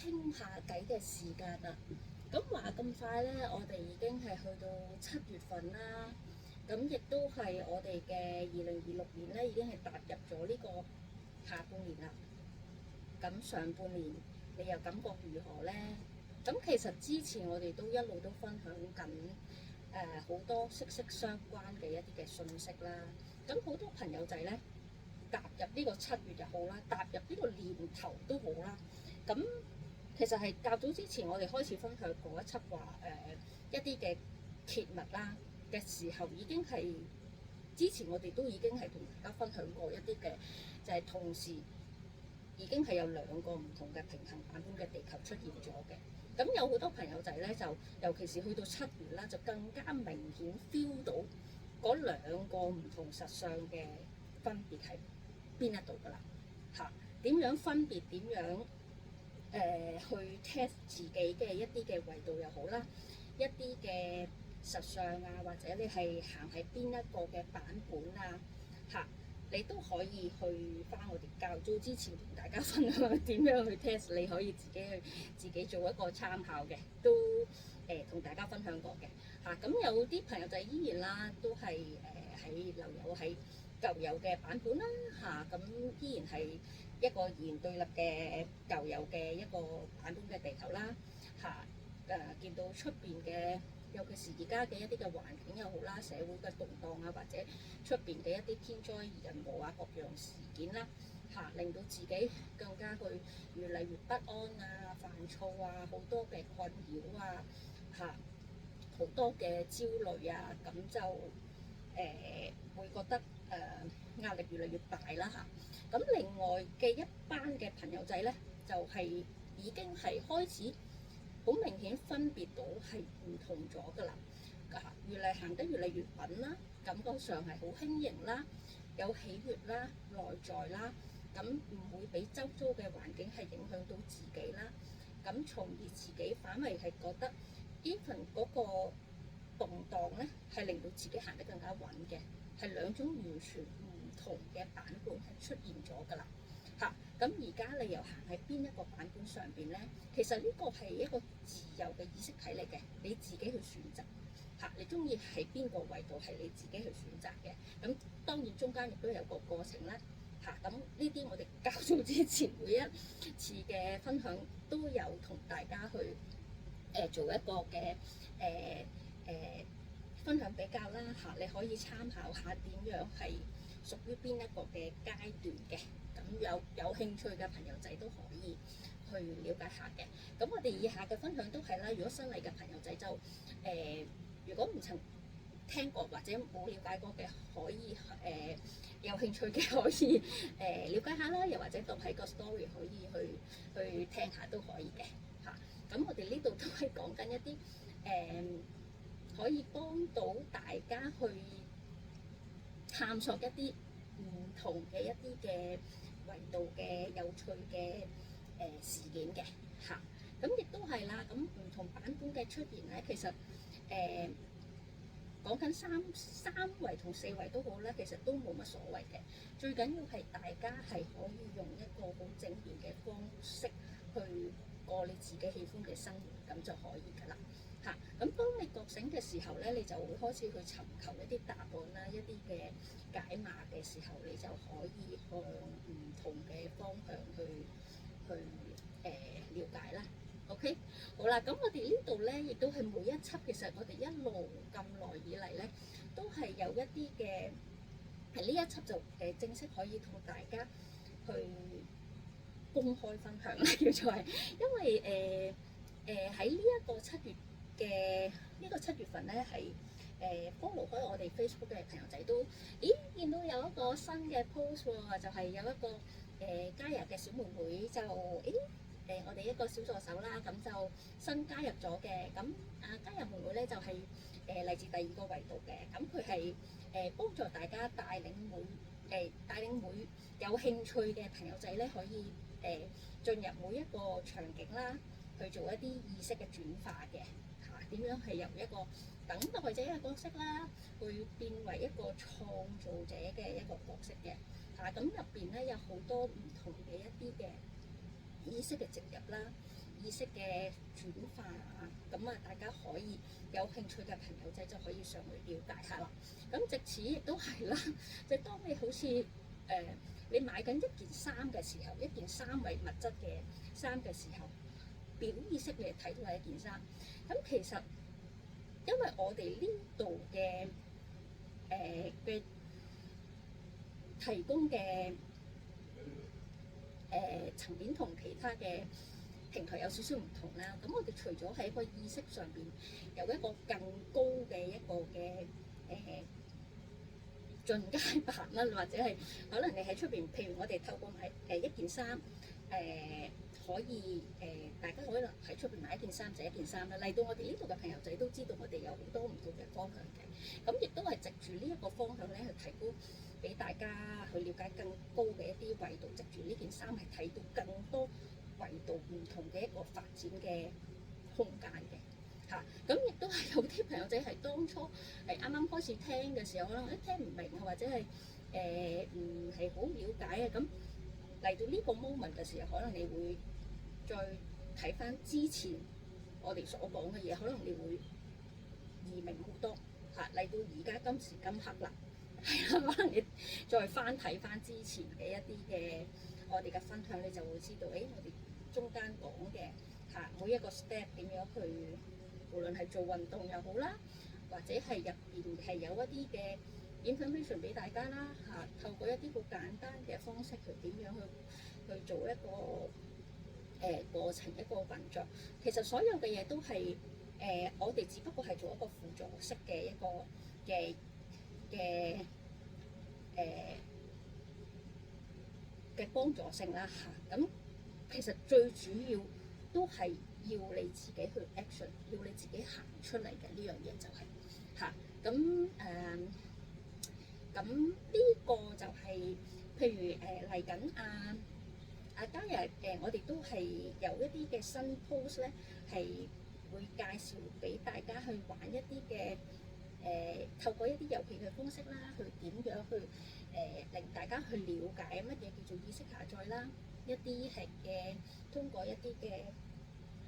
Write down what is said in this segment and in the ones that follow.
傾下偈嘅時間啦。咁話咁快咧，我哋已經係去到7月份啦。咁亦都係我哋嘅2026年咧，已經係踏入咗呢個下半年啦。咁上半年你又感覺如何咧？咁其實之前我哋都一路都分享緊好多息息相關嘅一啲嘅信息啦。咁好多朋友仔咧，踏入呢個7月又好啦，踏入呢個年頭都好啦。咁其實係較早之前我哋開始分享過一輯話一啲嘅揭密啦嘅時候，已經係之前我哋都已經係同大家分享過一啲嘅，就係同時已經係有2個唔同嘅平衡版本嘅地球出現咗嘅。咁有好多朋友仔咧，就尤其是去到7月啦，就更加明顯 feel 到嗰2個唔同實相嘅分別喺邊一度㗎啦。嚇，點樣分別？點樣去 test 自己嘅一啲嘅維度又好啦，一啲嘅實相啊，或者你係行喺邊一個嘅版本啊，嚇，你都可以去翻我哋較早之前同大家分享點樣去 test，你可以自己做一個參考嘅，都同大家分享過嘅嚇。咁有啲朋友就依然啦，都係喺留有喺舊有嘅版本啦嚇，咁依然係一個二元對立嘅舊有嘅一個版本嘅地球啦嚇。見到出邊嘅，尤其是而家嘅一啲嘅環境又好啦，社會嘅動盪啊，或者出邊嘅一啲天災人禍啊，各樣事件啦嚇，令到自己更加去越嚟越不安啊、煩躁啊，好多嘅困擾啊嚇，好多嘅焦慮啊，咁就會覺得壓力越嚟越大啦嚇。咁另外嘅一班嘅朋友仔咧，就係已經係開始好明顯分別到係唔同咗㗎啦，越嚟行得越嚟越穩啦，感覺上係好輕盈啦，有喜悅啦，內在啦，咁唔會俾周遭嘅環境係影響到自己啦，咁從而自己反為係覺得 even 嗰個動盪咧係令到自己行得更加穩嘅，係2種完全唔同嘅版本係出現咗㗎啦。嚇，咁而家你又行喺邊一個版本上邊咧？其實呢個係一個自由嘅意識體嚟嘅，你自己去選擇嚇，你中意喺邊個維度係你自己去選擇嘅。咁當然中間亦都有個過程啦嚇。咁呢啲我哋較早之前每一次嘅分享都有同大家去做一個嘅分享比較啦嚇，你可以參考下點樣係屬於邊一個嘅階段嘅。咁有興趣嘅朋友仔都可以去了解下嘅。咁我哋以下嘅分享都係啦，如果新嚟嘅朋友仔就如果唔曾聽過或者冇了解過嘅，可以有興趣嘅可以了解下啦，又或者當喺個 story 可以去聽下都可以嘅嚇。咁我哋呢度都係講緊一啲可以幫到大家去探索一啲唔同嘅一啲嘅維度嘅有趣嘅事件嘅嚇。咁亦都係啦，咁唔同版本嘅出現咧，其實講緊三維同4維都好咧，其實都冇乜所謂嘅。最緊要係大家係可以用一個好正面嘅方式去過你自己喜歡嘅生活，咁就可以㗎啦嚇。咁當你覺醒嘅時候咧，你就會開始去尋求一啲答案啦，一啲嘅解碼嘅時候，你就可以向唔同嘅方向去了解啦。OK， 好啦，咁我哋呢度咧，亦都係每一輯，其實我哋一路咁耐以嚟咧，都係有一啲嘅，係呢一輯就正式可以同大家去公開分享啦，叫做係，因為喺呢一個7月嘅呢個7月份咧，係follow 開我哋 Facebook 嘅朋友仔都，咦見到有一個新嘅 post 喎，就係有一個加入嘅小妹妹就我哋一個小助手啦，咁就新加入咗嘅，咁加入妹妹咧就係嚟自第2個維度嘅，咁佢係幫助大家帶領每有興趣嘅朋友仔咧，可以進入每一個場景啦，去做一啲意識嘅轉化嘅嚇，點樣係由一個等待者嘅角色啦，去變為一個創造者嘅一個角色嘅嚇，咁入邊咧有好多唔同嘅一啲嘅意識嘅植入啦，意識嘅轉化啊，咁啊大家可以有興趣嘅朋友仔就可以上去了解下啦。咁藉此亦都係啦，即係當你好似你買緊一件衫嘅時候，一件三維物質嘅衫嘅時候，表意識你係睇到係一件衫。咁其實因為我哋呢度嘅提供嘅層面同其他嘅平台有少少唔同啦。咁我哋除咗喺個意識上邊有一個更高嘅一個嘅進階版啦，或者係可能你喺出邊，譬如我哋透過買一件衫可以大家可能喺出邊買一件衫就一件衫啦。嚟到我哋呢度嘅朋友仔都知道我哋有好多唔同嘅方向嘅，咁亦都係藉住呢一個方向咧去提高俾大家去了解更高嘅一啲維度，藉住呢件衫係睇到更多維度唔同嘅一個發展嘅空間嘅嚇。咁亦都係有啲朋友仔係當初係啱啱開始聽嘅時候，可能聽唔明或者係唔係好了解啊。咁嚟到呢個 moment 嘅時候，可能你會再睇翻之前我哋所講嘅嘢，可能你會易明好多嚇。嚟到而家今時今刻啦，係啦，可能你再翻睇翻之前嘅一啲嘅我哋嘅分享，你就會知道，我哋中間講嘅嚇每一個 step 點樣去，無論係做運動又好啦，或者係入邊係有一啲嘅 information 俾大家啦嚇，透過一啲好簡單嘅方式去點樣去做一個過程一個運作。其實所有嘅嘢都係我哋只不過係做一個輔助式嘅一個嘅幫助性啦嚇。咁其實最主要都係要你自己去 action， 要你自己行出嚟嘅呢樣嘢就係嚇。咁呢個就係、譬如嚟緊嘉日我哋都係有一啲嘅新 post 咧，係會介紹俾大家去玩一啲嘅透過一啲遊戲嘅方式啦，去點樣去令大家去了解乜嘢叫做意識下載啦，一啲係通過一啲嘅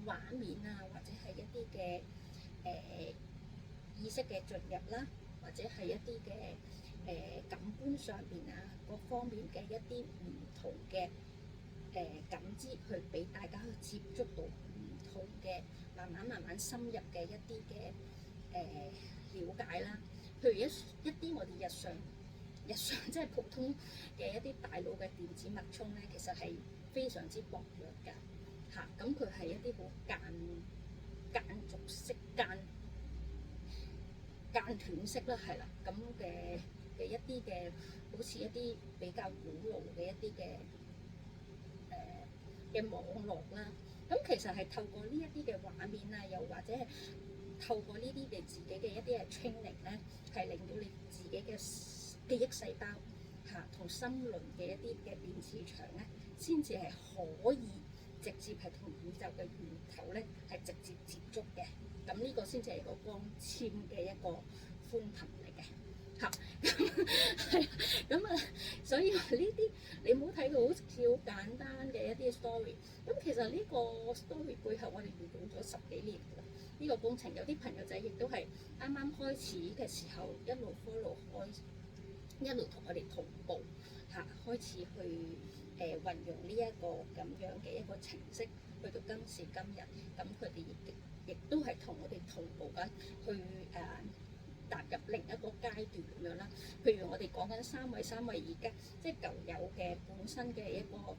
畫面啊，或者係一啲嘅意識嘅進入啦，或者係一啲嘅感官上邊啊各方面嘅一啲唔同嘅感知，去俾大家去接觸到唔同嘅慢慢深入嘅一啲嘅了解啦。譬如一啲我哋日常即係普通嘅一啲大腦嘅電子脈衝咧，其實係非常之薄弱㗎嚇。咁佢係一啲好間續式間斷式啦，係啦，咁嘅一啲嘅好似一啲比較古老嘅一啲嘅網絡啦。咁其實係透過呢一啲嘅畫面啊，又或者係透過呢啲嘅自己嘅一啲嘅 training 咧，係令到你自己嘅記憶細胞嚇同心輪嘅一啲嘅電磁場咧，先至係可以直接係同宇宙嘅源頭咧係直接接觸嘅。咁呢個先至係一個光纖嘅一個寬頻嚟嘅嚇。咁啊，所以呢啲你唔好睇佢好似好簡單嘅一啲 story。咁其實呢個 story 背後我哋預估咗10幾年㗎啦。呢個工程有啲朋友仔亦都係啱啱開始嘅時候，一路 follow 開，一路同我哋同步嚇，開始去運用呢一個咁樣嘅一個程式，去到今時今日，咁佢哋亦都係同我哋同步緊去踏入另一個階段咁樣啦。譬如我哋講緊三維而家即係舊有嘅本身嘅一個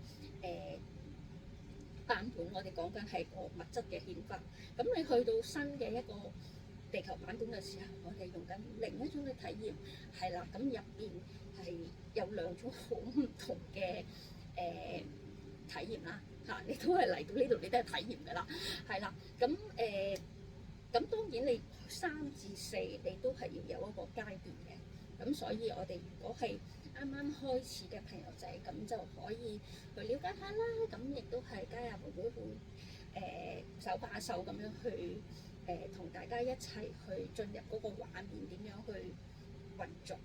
版本，我哋講緊係個物質嘅顯化。咁你去到新嘅一個地球版本嘅時候，我哋用緊另一種嘅體驗，係啦。咁入邊係有2種好唔同嘅體驗啦嚇。你都係嚟到呢度，你都係體驗㗎啦，係啦。咁當然你3至4你都係要有一個階段嘅。咁所以我哋如果係啱啱開始嘅朋友仔，咁就可以去了解下啦。咁亦都係加入會手把手咁樣去同大家一齊去進入嗰個畫面，點樣去運作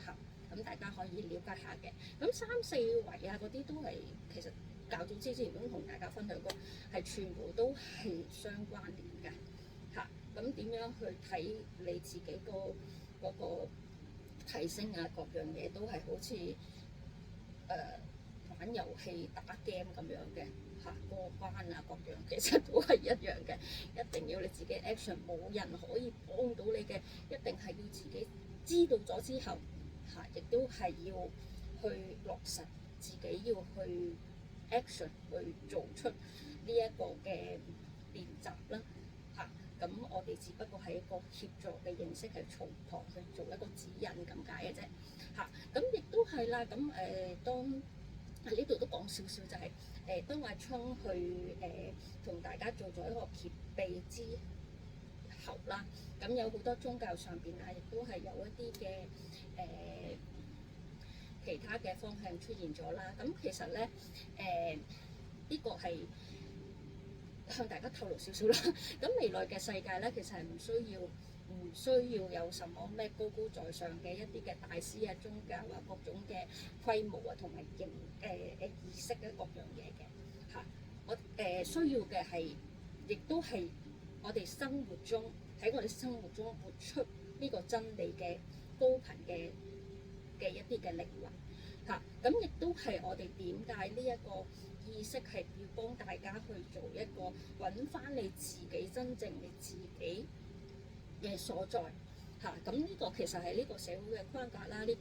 嚇。咁大家可以了解下嘅。咁3、4維啊嗰啲都係其實較早之前都同大家分享過，係全部都係相關聯嘅嚇。咁點樣去睇你自己嗰個提升啊，各樣嘢都係好似玩遊戲打 game 咁樣嘅嚇，過關啊各樣其實都係一樣嘅，一定要你自己 action，冇人可以幫到你嘅，一定係要自己知道咗之後嚇，亦都係要去落實自己要去 action 去做出呢一個嘅練習啦嚇。咁我哋只不過係一個協助嘅形式，係從旁去做一個指引咁解嘅啫嚇。咁亦都係啦，咁當喺呢度都講少少就係當阿聰去同大家做咗一個揭秘之後啦，咁有好多宗教上邊啊，亦都係有一啲嘅其他嘅方向出現咗啦。咁其實咧呢個係向大家透露少少啦。咁未來嘅世界咧，其實係唔需要有什麼咩高高在上嘅一啲嘅大師啊、宗教啊、各種嘅規模啊，同埋儀式嘅各樣嘢嘅嚇。我需要嘅係，亦都係我哋生活中喺我哋生活中活出呢個真理嘅高頻嘅一啲嘅靈魂嚇。咁亦都係我哋點解呢一個意識係要幫大家去做一個揾翻你自己真正你自己嘅所在嚇。咁呢個其實係呢個社會嘅框架啦，呢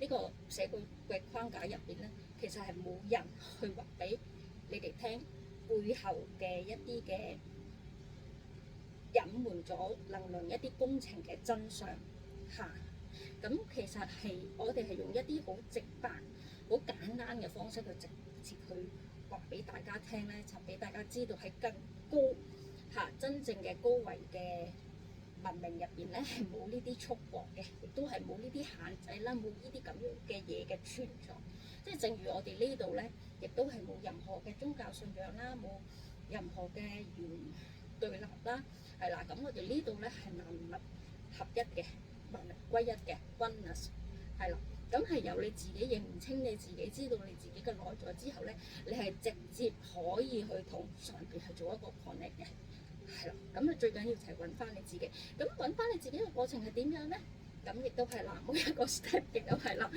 個社會嘅框架入邊咧，其實係冇人去話俾你哋聽背後嘅一啲嘅隱瞞咗能量一啲工程嘅真相嚇。咁其實係我哋係用一啲好直白、好簡單嘅方式去直接去話俾大家聽咧，就俾大家知道係更高嚇真正嘅高維嘅文明入邊咧，係冇呢啲束縛嘅，亦都係冇呢啲限制啦，冇呢啲咁樣嘅嘢嘅存在。即係正如我哋呢度咧，亦都係冇任何嘅宗教信仰啦，冇任何嘅對立啦，係啦。咁我哋呢度咧係萬物合一嘅，萬物歸一嘅 oneness， 係啦。咁係由你自己認清你自己，知道你自己嘅內在之後咧，你係直接可以去同上邊去做一個 connect 嘅。係啦，咁啊最緊要就係揾翻你自己。咁揾翻你自己嘅過程係點樣咧？咁亦都係啦，每一個 step 亦都係啦。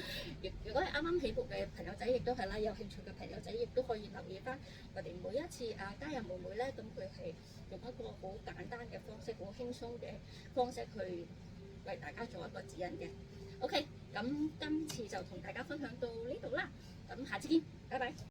如果係啱啱起步嘅朋友仔，亦都係啦，有興趣嘅朋友仔，亦都可以留意翻我哋每一次加入妹妹咧，咁佢係用一個好簡單嘅方式，好輕鬆嘅方式去為大家做一個指引嘅。OK，咁今次就同大家分享到呢度啦，咁下次見，拜拜。